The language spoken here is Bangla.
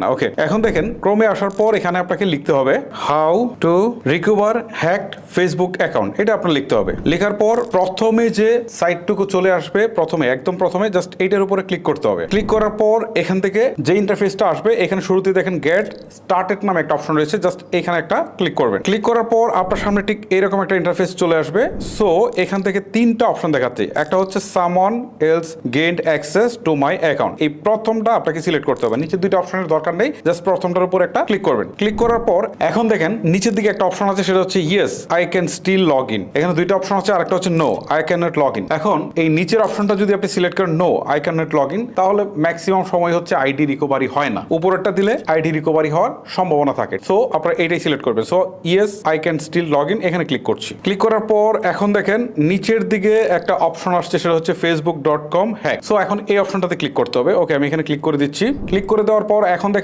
না। ওকে, এখন দেখেন ক্রোমে আসার পর এখানে আপনাকে লিখতে হবে how to recover hacked Facebook account, এটা আপনার লিখতে হবে। লেখার পর প্রথমে যে সাইটটুকু চলে আসবে, একদম প্রথমে জাস্ট এইটার উপরে ক্লিক করতে হবে। ক্লিক করার পর এখান থেকে যে ইন্টারফেসটা আসবে, এখানে শুরুতে দেখেন গেট স্টার্টেড নামে একটা অপশন রয়েছে, জাস্ট এখানে একটা ক্লিক করবেন। ক্লিক করার পর আপনার সামনে ঠিক এরকম একটা ইন্টারফেস চলে আসবে। সো এখান থেকে তিনটা অপশন দেখাচ্ছে, একটা হচ্ছে someone else gained access to my account, এই প্রথমটা আপনাকে সিলেক্ট করতে হবে। নিচে দুইটা অপশনের দরকার নেই, জাস্ট প্রথমটার উপর একটা ক্লিক করবেন। ক্লিক করার পর এখন দেখেন নিচের দিকে একটা অপশন আছে, সেটা হচ্ছে yes I can still log in. এখানে দুইটা অপশন আছে, আরেকটা হচ্ছে no I can not log in. এখন এই নিচের অপশনটা যদি আপনি সিলেক্ট করেন no I can not log in, তাহলে ম্যাক্সিমাম সময় হচ্ছে আইডি রিকভারি হয় না। উপরেরটা দিলে আইডি রিকভারি হওয়ার সম্ভাবনা থাকে। সো আপনারা এইটাই সিলেক্ট করবেন। So yes I can still log in, এখানে ক্লিক করছি। ক্লিক করার পর এখন দেখেন নিচের দিকে একটা অপশন আসছে, সেটা হচ্ছে facebook.com হ্যাক। সো এখন এই অপশনটাতে ক্লিক করতে হবে। ওকে, আমি এখানে ক্লিক করে দিচ্ছি। ক্লিক করে দেওয়ার পর এখন